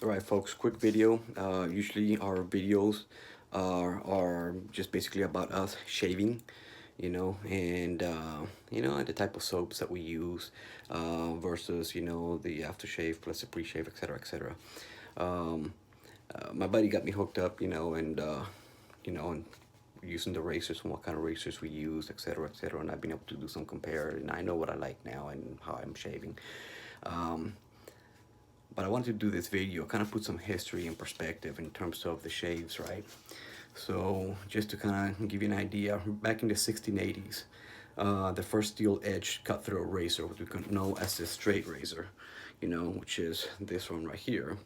All right, folks, quick video. Usually our videos are just basically about us shaving, and the type of soaps that we use versus, the aftershave plus the pre-shave, etc., etc. Um, my buddy got me hooked up, and using the razors and what kind of razors we use, etc., etc. And I've been able to do some compare, and I know what I like now and how I'm shaving. Um, but I wanted to do this video, kind of put some history in perspective in terms of the shaves, right? So just to kind of give you an idea, back in the 1680s, the first steel edge cut through razor, what we can know as the straight razor, which is this one right here,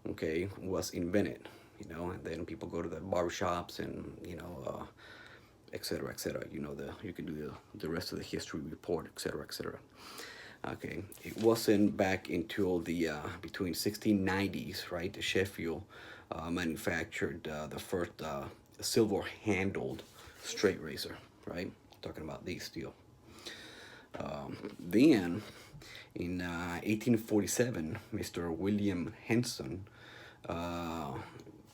okay, was invented, and then people go to the barbershops and, et cetera, et cetera. You can do the rest of the history report, et cetera, et cetera. Okay, it wasn't back until the between 1690s, right? The Sheffield manufactured the first silver-handled straight razor, right? Talking about these steel. Then, in 1847, Mr. William Henson uh,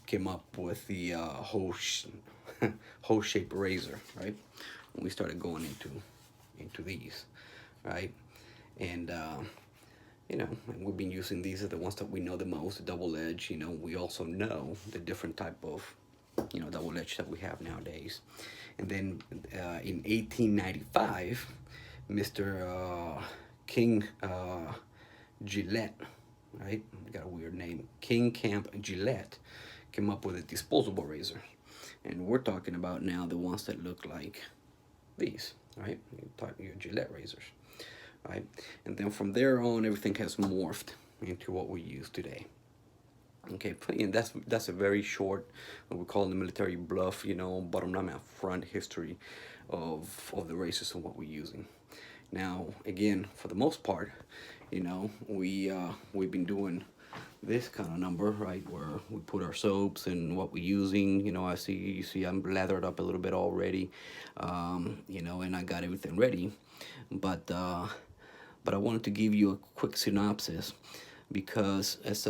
came up with the whole shape razor, right? When we started going into these, right? And and we've been using these are the ones that we know the most, the double edge. We also know the different type of double edge that we have nowadays. And then in 1895, Mr. King Gillette, right? Got a weird name. King Camp Gillette came up with a disposable razor, and we're talking about now the ones that look like these, right? Your Gillette razors, right? And then from there on, everything has morphed into what we use today. Okay, and that's a very short, what we call in the military bluff, bottom line up front history of the races and what we're using. Now, again, for the most part, we've been doing this kind of number, right, where we put our soaps and what we're using. You see I'm lathered up a little bit already, and I got everything ready, but I wanted to give you a quick synopsis because as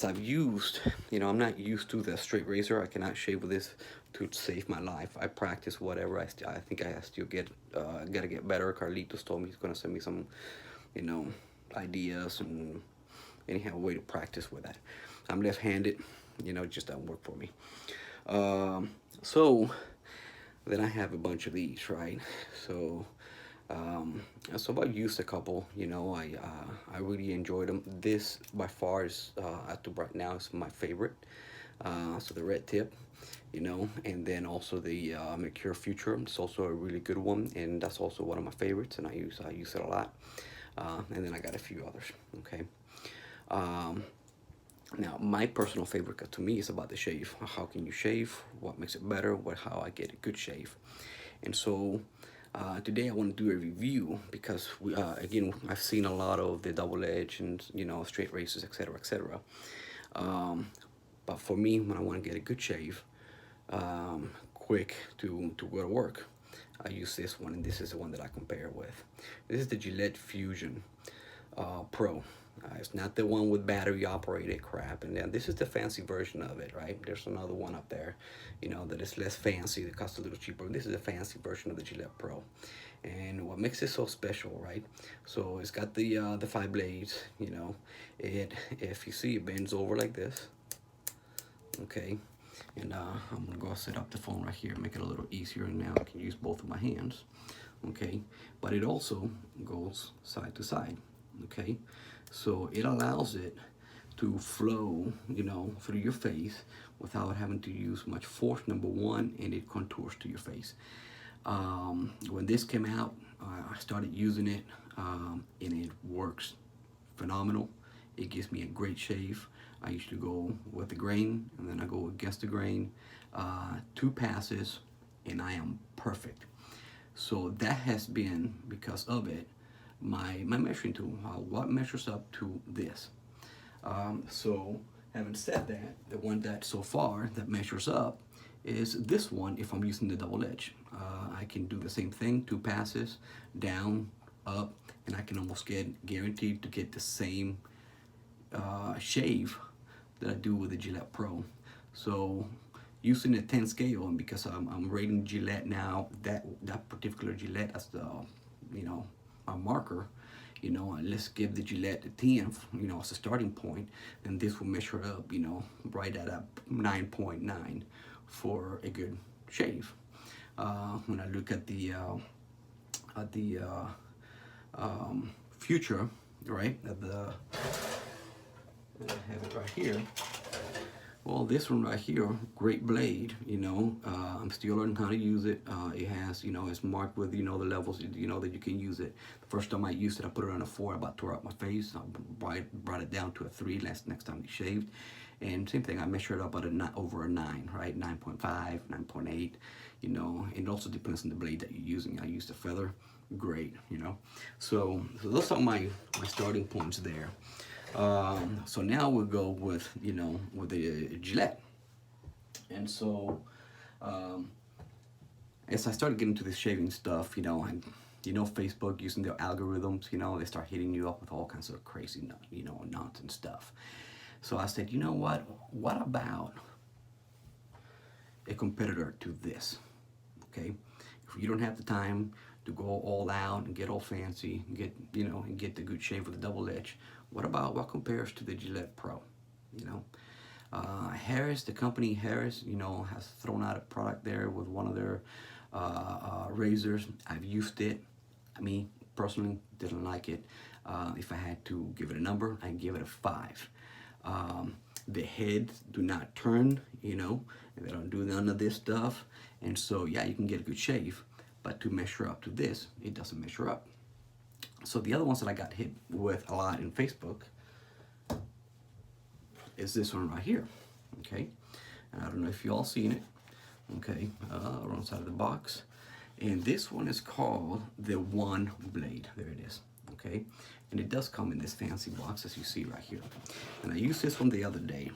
I've used, I'm not used to the straight razor. I cannot shave with this to save my life. I practice whatever. I think I still gotta get better. Carlitos told me he's gonna send me some, you know, ideas and anyhow a way to practice with that. I'm left-handed, it just doesn't work for me. So then I have a bunch of these, right? So so I've used a couple. I really enjoyed them. This by far is at the right now is my favorite. So the red tip, and then also the Mercure Future. It's also a really good one, and that's also one of my favorites, and I use it a lot. And then I got a few others. Okay. Um, Now, my personal favorite to me is about the shave. How can you shave? What makes it better? How I get a good shave? And so today I want to do a review because again, I've seen a lot of the double edge and straight razors, etc., etc. But for me, when I want to get a good shave, quick to go to work, I use this one, and this is the one that I compare with. This is the Gillette Fusion Pro. It's not the one with battery operated crap, and then this is the fancy version of it, right? There's another one up there, that is less fancy, that costs a little cheaper. This is a fancy version of the Gillette Pro, and what makes it so special, right? So it's got the 5 blades, It, if you see, it bends over like this, okay. And I'm gonna go set up the phone right here, make it a little easier, and now I can use both of my hands, okay. But it also goes side to side, okay. So it allows it to flow, through your face without having to use much force, number one, and it contours to your face. When this came out, I started using it, and it works phenomenal. It gives me a great shave. I usually go with the grain, and then I go against the grain. 2 passes, and I am perfect. So that has been, because of it, my measuring tool. What measures up to this? So having said that, the one that so far that measures up is this one if I'm using the double edge. I can do the same thing, 2 passes, down, up, and I can almost get guaranteed to get the same shave that I do with the Gillette Pro. So using the 10 scale, and because I'm rating Gillette now, that particular Gillette as the, you know, a marker, you know, and let's give the Gillette a 10, you know, as a starting point, and this will measure up, you know, right at a 9.9 for a good shave. When I look at the future, right, at the, I have it right here. Well, this one right here, great blade, you know, I'm still learning how to use it. It has, you know, it's marked with, you know, the levels, you know, that you can use it. The first time I used it, I put it on a 4, I about tore up my face. I brought it down to a 3 next time we shaved. And same thing, I measured up at over a 9, right? 9.5, 9.8, you know, and it also depends on the blade that you're using. I used a feather, great, you know. So those are my starting points there. So now we'll go with, you know, with the Gillette. And so as I started getting into this shaving stuff, you know, and you know, Facebook using their algorithms, you know, they start hitting you up with all kinds of crazy, you know, nonsense stuff. So I said, you know what about a competitor to this? Okay, if you don't have the time to go all out and get all fancy, and get, you know, and get the good shave with a double edge, what compares to the Gillette Pro? You know, Harris, the company Harris, you know, has thrown out a product there with one of their razors. I've used it. I mean, personally, didn't like it. If I had to give it a number, I'd give it a 5. The heads do not turn, you know, and they don't do none of this stuff. And so, yeah, you can get a good shave, but to measure up to this, it doesn't measure up. So the other ones that I got hit with a lot in Facebook is this one right here, okay? And I don't know if you all seen it, okay, wrong side of the box. And this one is called the One Blade. There it is, okay? And it does come in this fancy box, as you see right here. And I used this one the other day,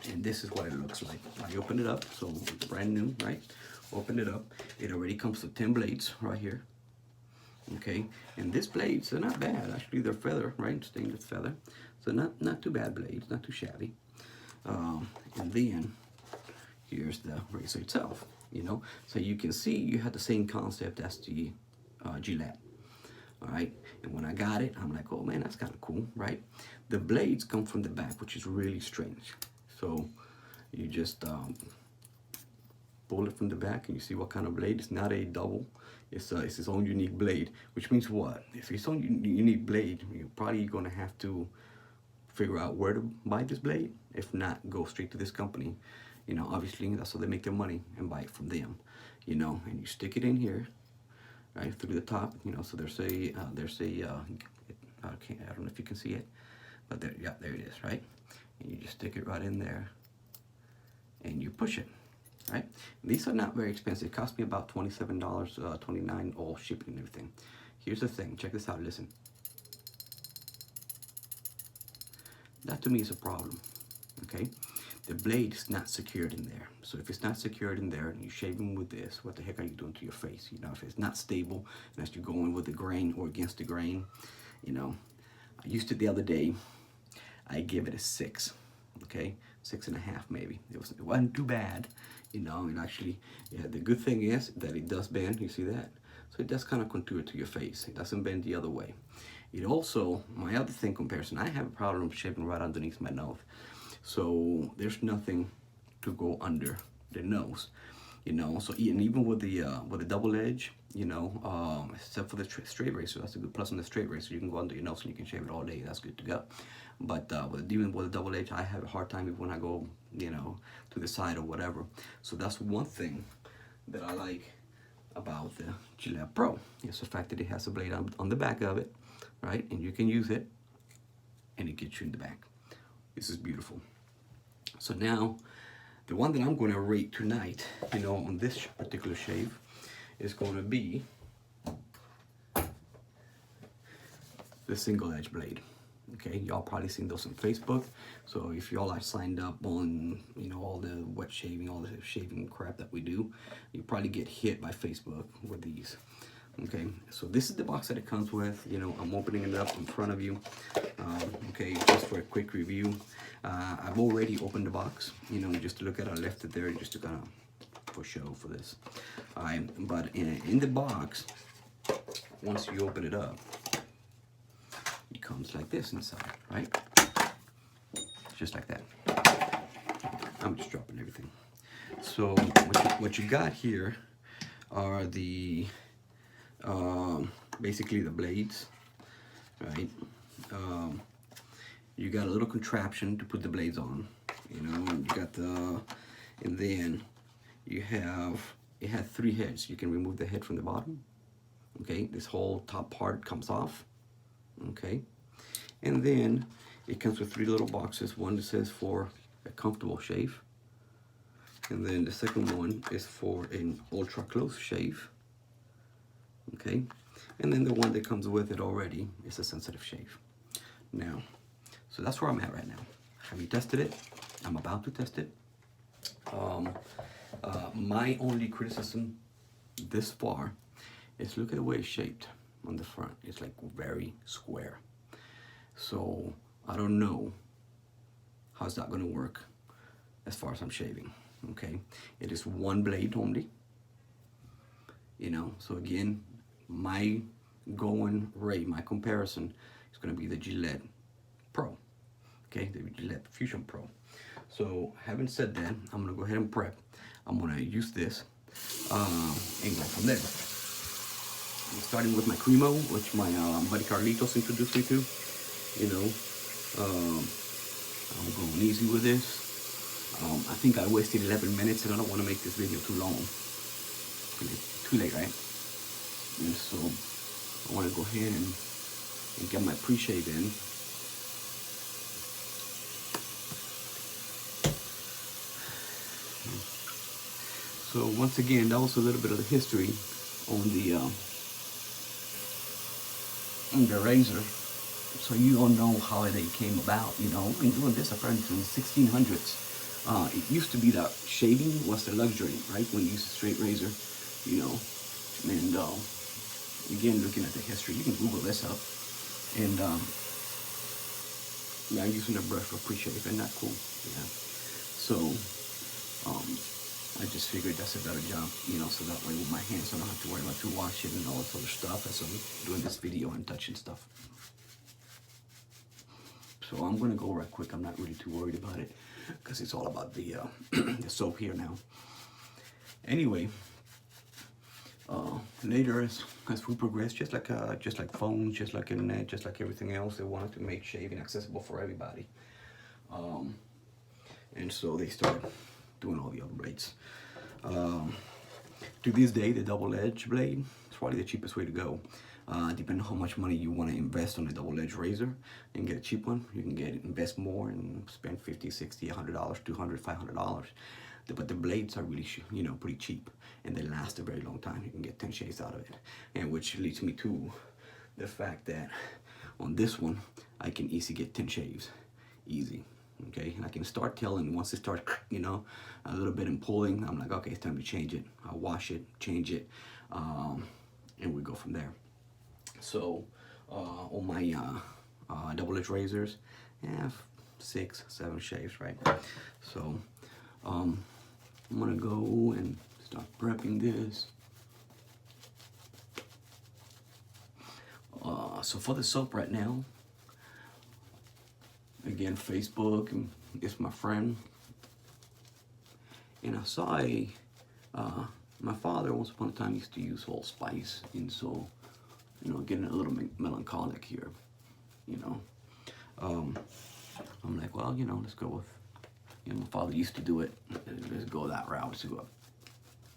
and this is what it looks like. I opened it up, so it's brand new, right? Open it up. It already comes with 10 blades right here. Okay, and these blades, they're not bad. Actually, they're feather, right? Stainless feather. So not too bad blades, not too shabby. And then here's the razor itself, you know. So you can see you have the same concept as the Gillette. All right, and when I got it, I'm like, oh man, that's kind of cool, right? The blades come from the back, which is really strange. So you just pull it from the back and you see what kind of blade. It's not a double, it's its own unique blade, which means what? If it's own unique blade, you're probably gonna have to figure out where to buy this blade. If not, go straight to this company. You know, obviously that's how they make their money, and buy it from them, you know. And you stick it in here, right, through the top, you know. So there's a I don't know if you can see it, but there, yeah, there it is, right? And you just stick it right in there and you push it, right? These are not very expensive. It cost me about $27, $29, all shipping and everything. Here's the thing, check this out, listen. That to me is a problem, okay? The blade is not secured in there. So if it's not secured in there and you're shaving with this, what the heck are you doing to your face? You know, if it's not stable and as you're going with the grain or against the grain, you know. I used it the other day. I give it a 6, okay? 6.5 maybe. It wasn't too bad, you know. And actually, yeah, the good thing is that it does bend, you see that? So it does kind of contour to your face. It doesn't bend the other way. It also, my other thing comparison, I have a problem shaving right underneath my nose. So there's nothing to go under the nose, you know. So and even with the double edge, you know, except for the straight razor, that's a good plus on the straight razor. You can go under your nose and you can shave it all day. That's good to go. But even with the double edge, I have a hard time when I go, you know, to the side or whatever. So that's one thing that I like about the Gillette Pro. It's the fact that it has a blade on the back of it, right? And you can use it, and it gets you in the back. This is beautiful. So now, the one that I'm going to rate tonight, you know, on this particular shave, is going to be the single edge blade. Okay, y'all probably seen those on Facebook. So if y'all are signed up on, you know, all the wet shaving, all the shaving crap that we do, you probably get hit by Facebook with these. Okay, so this is the box that it comes with. You know, I'm opening it up in front of you. Okay, just for a quick review. I've already opened the box, you know, just to look at it. I left it there just to kind of for show for this. But in the box, once you open it up, it comes like this inside, right? Just like that. I'm just dropping everything. So what you got here are the basically the blades, right? You got a little contraption to put the blades on, you know. You got the, and then you have, it has 3 heads. You can remove the head from the bottom. Okay, this whole top part comes off. Okay, and then it comes with 3 little boxes. One that says for a comfortable shave, and then the second one is for an ultra close shave. Okay, and then the one that comes with it already is a sensitive shave. Now, so that's where I'm at right now. Haven't tested it. I'm about to test it. My only criticism this far is look at the way it's shaped on the front. It's like very square. So I don't know how's that gonna work as far as I'm shaving. Okay, it is 1 blade only, you know. So again, my going rate, my comparison is gonna be the Gillette Pro. Okay, the Gillette Fusion Pro. So having said that, I'm gonna go ahead and prep. I'm gonna use this and go from there. I'm starting with my Cremo, which my buddy Carlitos introduced me to. You know, I'm going easy with this. I think I wasted 11 minutes and I don't want to make this video too long. Too late, right? And so I want to go ahead and get my pre-shave in. So once again, that was a little bit of the history on the razor, so you all know how they came about. You know, I've been doing this apparently since the 1600s. It used to be that shaving was the luxury, right? When you use a straight razor, you know. And again, looking at the history, you can Google this up. And yeah, I'm using a brush for pre-shave, isn't that cool? Yeah. So I just figured that's a better job, you know, so that way with my hands I don't have to worry about to wash it and all this other stuff as I'm doing this video and touching stuff. So I'm gonna go right quick. I'm not really too worried about it because it's all about the the soap here now. Anyway, later as we progress, just like phones, just like internet, just like everything else, they wanted to make shaving accessible for everybody, and so they started doing all the other blades. To this day, the double-edged blade is probably the cheapest way to go. Depending on how much money you want to invest on a double-edged razor and get a cheap one, you can invest more and spend $50, $60, $100, $200, $500. But the blades are really, you know, pretty cheap and they last a very long time. You can get 10 shaves out of it, and which leads me to the fact that on this one, I can easily get 10 shaves, easy. Okay, and I can start telling once it starts, you know, a little bit and pulling. I'm like, okay, it's time to change it. I'll wash it, change it, and we go from there. So on my double-edged razors, I have 6, 7 shaves, right? So I'm gonna go and start prepping this. So for the soap right now, again, Facebook is my friend. And I saw my father once upon a time used to use allspice, and so, you know, getting a little melancholic here, you know. I'm like, well, you know, let's go with, you know, my father used to do it. Let's go that route. To go,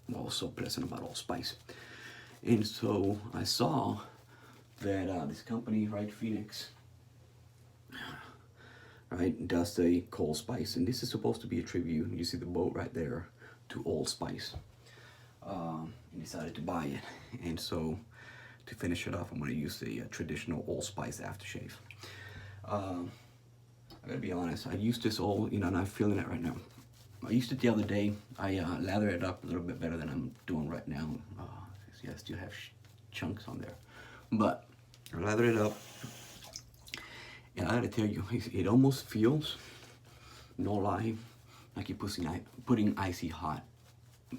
what was so pleasant about allspice. And so I saw that this company, right, Phoenix, right, does the Allspice, and this is supposed to be a tribute. You see the boat right there to Allspice. And decided to buy it, and so to finish it off, I'm going to use the traditional Allspice aftershave. I gotta be honest, I used this all, you know, and I'm feeling it right now. I used it the other day. I lathered it up a little bit better than I'm doing right now. Yeah, I still have chunks on there. But I lather it up, and I gotta tell you, it almost feels, no lie, like you're putting icy hot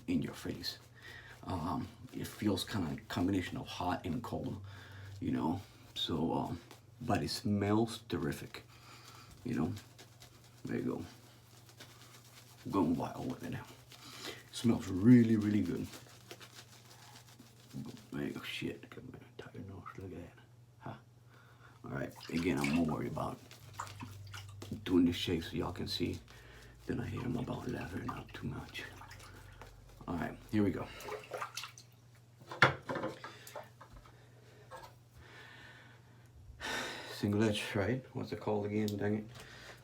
in your face. It feels kind of a combination of hot and cold, you know. So, but it smells terrific, you know. There you go. Going wild with it now. Smells really, really good. There you go. Shit. Come here. Tiger nose. Look at that. Huh. Alright. Again, I'm more worried about doing this shake so y'all can see than I am about lathering out too much. Alright. Here we go. Single edge, right? What's it called again? Dang it.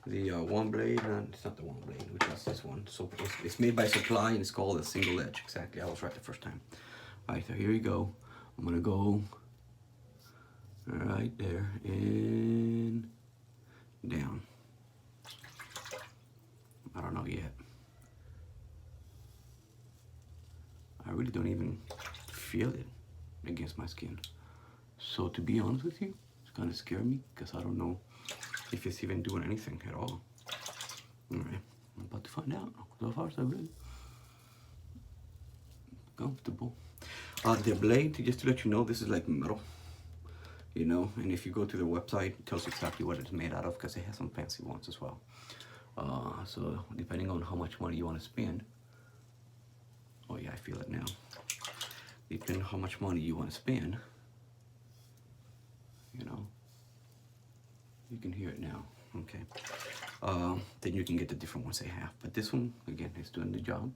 The one blade, it's not the one blade, which is this one. So it's made by Supply and it's called a single edge. Exactly, I was right the first time. All right, so here you go. I'm gonna go right there and down. I don't know yet. I really don't even feel it against my skin. So to be honest with you, it's kind of scared me because I don't know if it's even doing anything at all. All right, I'm about to find out. So far, so good. Comfortable. The blade, just to let you know, this is like metal, you know, and if you go to the website, it tells you exactly what it's made out of because it has some fancy ones as well. So depending on how much money you want to spend, oh yeah, I feel it now. Depending on how much money you want to spend, you know, you can hear it now, okay. Then you can get the different ones they have. But this one, again, is doing the job.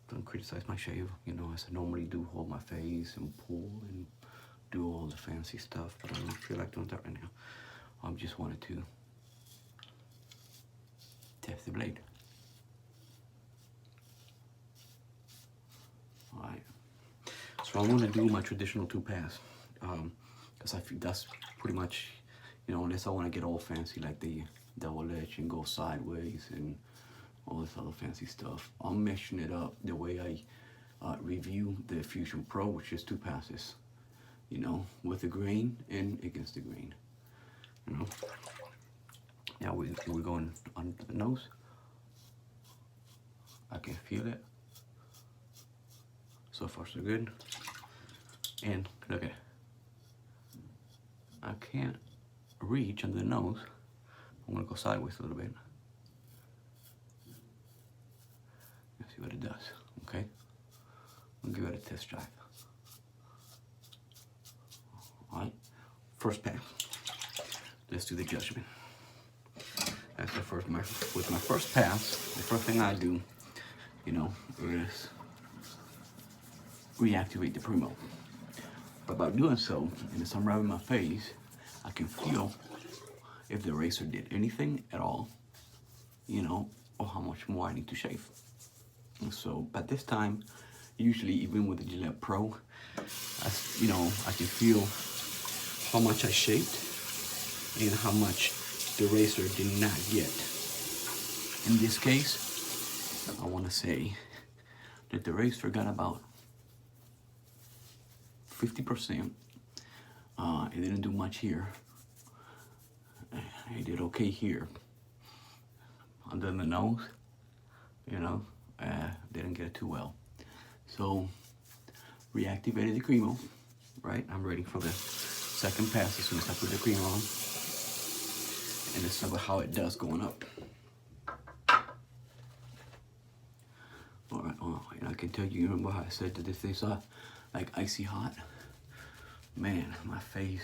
Don't criticize my shave, you know, as I normally do, hold my face and pull and do all the fancy stuff, but I don't feel like doing that right now. I just wanted to test the blade. All right. So I'm gonna do my traditional 2-pass, because I think that's pretty much, you know, unless I want to get all fancy like the double edge and go sideways and all this other fancy stuff. I'm meshing it up the way I review the Fusion Pro, which is 2 passes, you know, with the grain and against the grain, you know. Now we're going under the nose. I can feel it. So far so good. And look at it. I can't reach under the nose. I'm gonna go sideways a little bit. Let's see what it does, okay? I'll give it a test drive. All right, first pass. Let's do the judgment. That's the first, with my first pass, the first thing I do, you know, is reactivate the Primo. But by doing so, and as I'm rubbing my face, I can feel if the razor did anything at all, you know, or how much more I need to shave. And so, but this time, usually even with the Gillette Pro, you know, I can feel how much I shaved and how much the razor did not get. In this case, I want to say that the razor got about 50%. It didn't do much here. It did okay here. Under the nose, you know, didn't get it too well. So, reactivated the Cremo, right? I'm ready for the second pass as soon as I put the cream on. And let's talk about how it does going up. All right, and I can tell you, remember how I said that this thing's like icy hot? Man, my face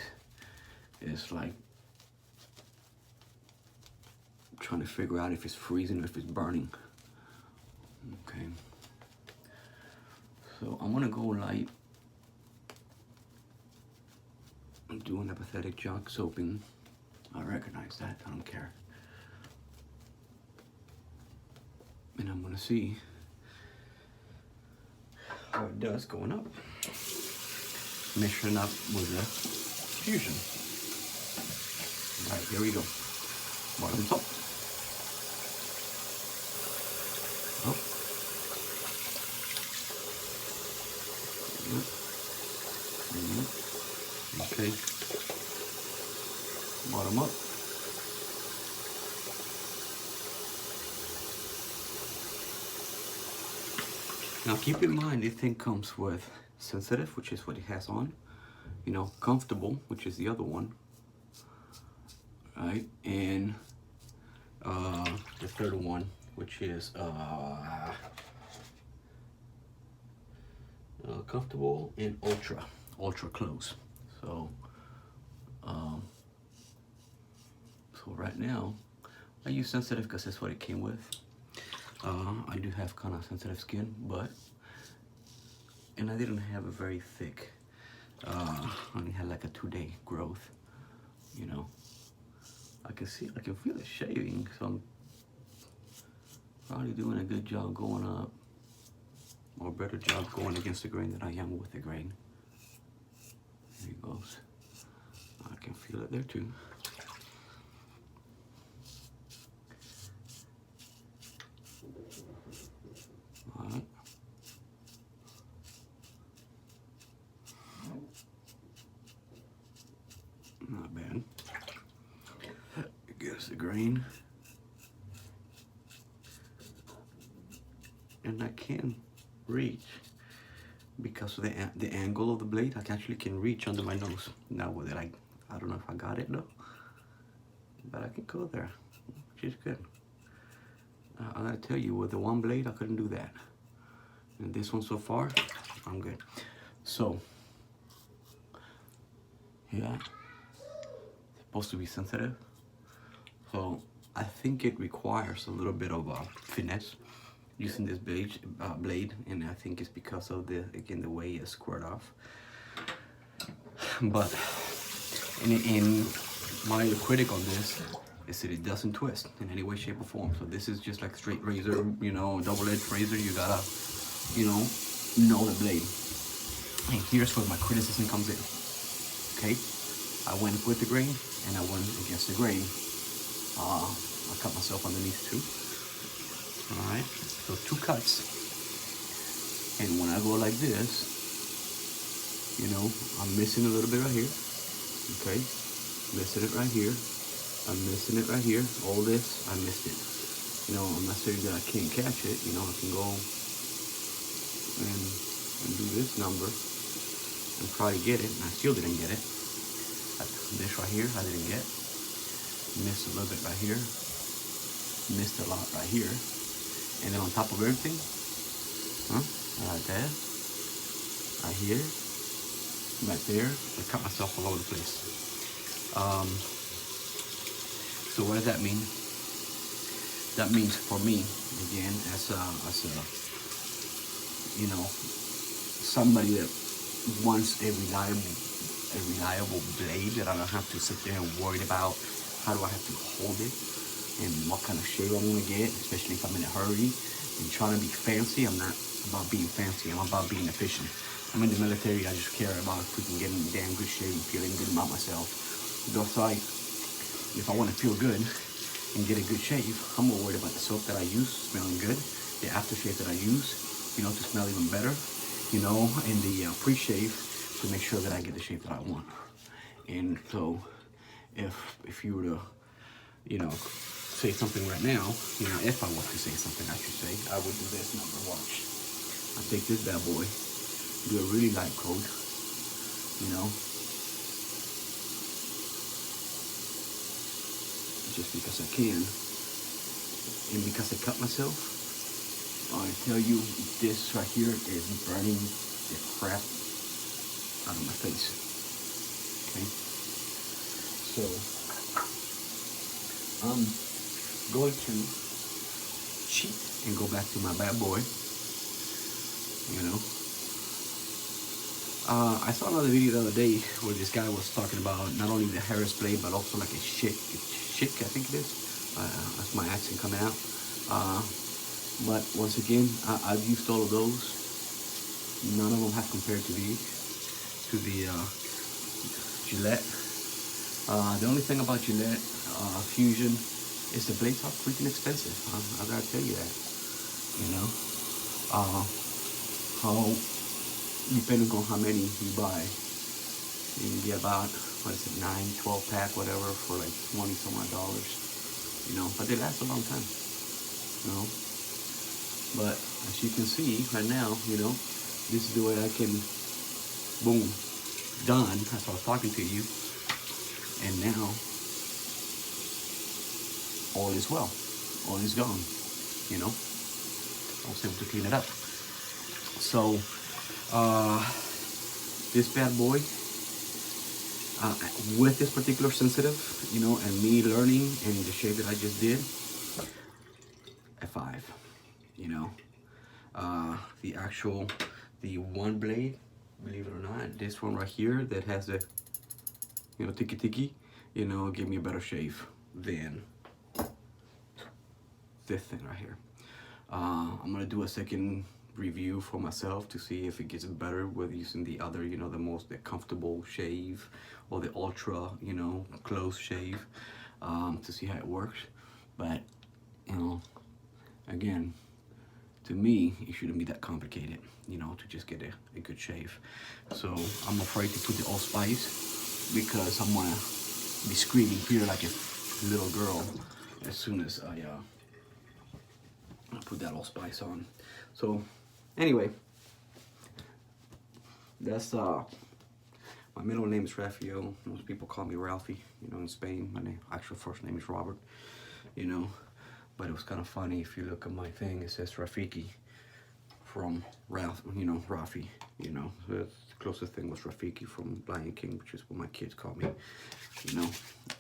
is like trying to figure out if it's freezing or if it's burning. Okay. So I'm gonna go light. I'm doing a pathetic jock soaping. I recognize that, I don't care. And I'm gonna see how it does going up. Measuring up with the Fusion. All right, here we go. Bottom top. Oh. Okay, bottom up. Now keep in mind this thing comes with sensitive, which is what it has on, you know, comfortable, which is the other one, right? And the third one, which is comfortable and ultra close. So um, so right now I use sensitive because that's what it came with. I do have kind of sensitive skin, and I didn't have a very thick, I only had like a 2-day growth, you know. I can feel it shaving, so I'm probably doing a good job going up, or a better job going against the grain than I am with the grain. There he goes. I can feel it there too. All right. Not bad. Against the grain. And I can reach, because of the angle of the blade, I actually can reach under my nose. Now with it, I don't know if I got it though, but I can go there, which is good. I gotta tell you, with the one blade, I couldn't do that. And this one so far, I'm good. So, yeah, it's supposed to be sensitive. So I think it requires a little bit of finesse using this blade, and I think it's because of the way it's squared off. But in my critic on this is that it doesn't twist in any way, shape, or form. So this is just like straight razor, you know, double-edged razor. You gotta, you know the blade. And here's where my criticism comes in. Okay, I went with the grain and I went against the grain. I cut myself underneath too. All right, so 2 cuts. And when I go like this, you know, I'm missing a little bit right here. Okay, missing it right here. I'm missing it right here. All this, I missed it. You know, I'm not saying that I can't catch it. You know, I can go and do this number and probably get it, and I still didn't get it. This right here, I didn't get. Missed a little bit right here. Missed a lot right here. And then on top of everything, right there, right here, right there, I cut myself all over the place. So what does that mean? That means for me, again, as a you know, somebody that wants a reliable blade that I don't have to sit there and worry about how do I have to hold it and what kind of shave I'm gonna get, especially if I'm in a hurry and trying to be fancy. I'm not about being fancy, I'm about being efficient. I'm in the military, I just care about freaking getting damn good shave and feeling good about myself. Thus, if I want to feel good and get a good shave, I'm more worried about the soap that I use, smelling good, the aftershave that I use, you know, to smell even better, you know, and the pre-shave to make sure that I get the shape that I want. And so, if you were to, you know, say something right now, you know, if I was to say something, I should say, I would do this number. Watch. I take this bad boy, do a really light coat, you know, just because I can, and because I cut myself. I tell you, this right here is burning the crap out of my face. Okay, so I'm going to cheat and go back to my bad boy. You know, I saw another video the other day where this guy was talking about not only the Harris blade but also like a Schick, I think it is. That's my accent coming out. But once again, I've used all of those. None of them have compared to the Gillette. The only thing about Gillette Fusion is the blades are freaking expensive. I gotta tell you that. You know, how depending on how many you buy, You can get about, what is it, 9, 12 pack, whatever, for like 20 some odd dollars. You know, but they last a long time. You know, but as you can see right now, you know, this is the way I can, boom, done. That's why I was talking to you. And now, all is well. All is gone. You know, I was able to clean it up. So, this bad boy, with this particular sensitive, you know, and me learning and the shade that I just did, a 5, you know. The one blade, believe it or not, this one right here that has the, you know, tiki, you know, give me a better shave than this thing right here. I'm gonna do a second review for myself to see if it gets better with using the other, you know, the comfortable shave or the ultra, you know, close shave, to see how it works. But, you know, again, to me, it shouldn't be that complicated, you know, to just get a good shave. So I'm afraid to put the allspice because I'm gonna be screaming here like a little girl as soon as I put that allspice on. So anyway, that's my middle name is Rafael. Most people call me Ralphie, you know, in Spain. My actual first name is Robert, you know. But it was kind of funny, if you look at my thing, it says Rafiki from Ralph, you know, Rafi, you know. The closest thing was Rafiki from Lion King, which is what my kids call me, you know,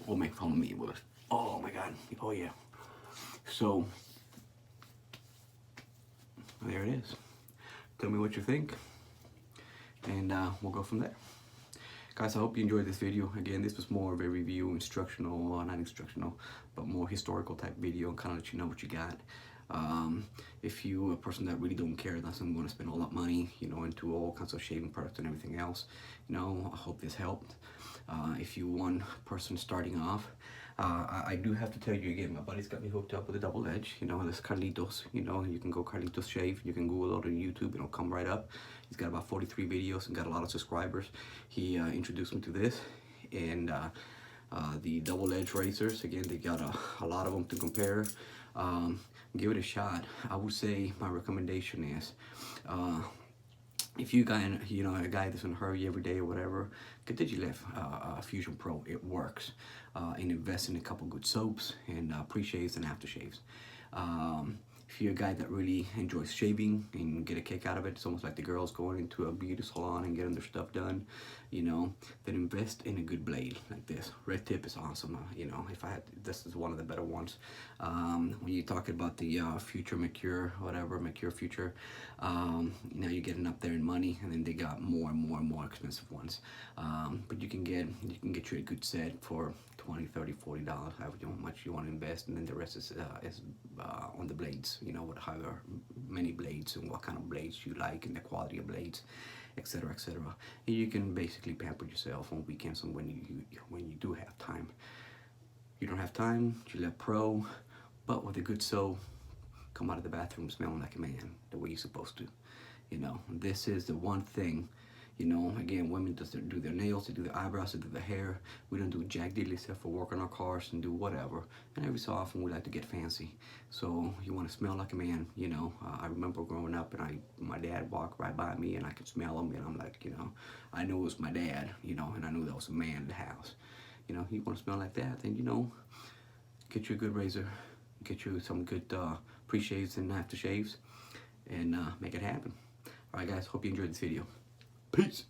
or make fun of me with. Oh my God, oh yeah. So, there it is. Tell me what you think, and we'll go from there. Guys, I hope you enjoyed this video. Again, this was more of a review, instructional, not instructional, but more historical type video, and kind of let you know what you got. If you're a person that really don't care, doesn't want to spend all that money, you know, into all kinds of shaving products and everything else, you know, I hope this helped. If you one person starting off, I do have to tell you again, my buddy's got me hooked up with a double edge, you know, this Carlitos, you know, you can go Carlitos Shave, you can Google it on YouTube, it'll come right up. He's got about 43 videos and got a lot of subscribers. He introduced me to this, and the double edge razors, again, they got a lot of them to compare. Give it a shot. I would say my recommendation is, if you got, you know, a guy that's in a hurry every day or whatever, get the Gillette Fusion Pro. It works. And invest in a couple good soaps and pre-shaves and aftershaves. If you're a guy that really enjoys shaving and get a kick out of it, it's almost like the girls going into a beauty salon and getting their stuff done, you know, then invest in a good blade like this. Red Tip is awesome. You know, this is one of the better ones. When you're talking about the Future Mercure, whatever, Mercure Future, you know, you're getting up there in money, and then they got more and more expensive ones. But you can get you a good set for $20, $30, $40, however much you want to invest, and then the rest is on the blades, you know, with however many blades and what kind of blades you like and the quality of blades, etc., etc. And you can basically pamper yourself on weekends and when you do have time. You don't have time, Gillette Pro, but with a good soap, come out of the bathroom smelling like a man, the way you're supposed to. You know, this is the one thing. You know, again, women do their nails, they do their eyebrows, they do their hair. We don't do jack diddly except for work on our cars and do whatever. And every so often we like to get fancy. So you want to smell like a man, you know. I remember growing up and my dad walked right by me and I could smell him, and I'm like, you know, I knew it was my dad, you know, and I knew that was a man in the house. You know, you want to smell like that, then, you know, get you a good razor, get you some good pre-shaves and aftershaves, and make it happen. All right, guys, hope you enjoyed this video. Peace.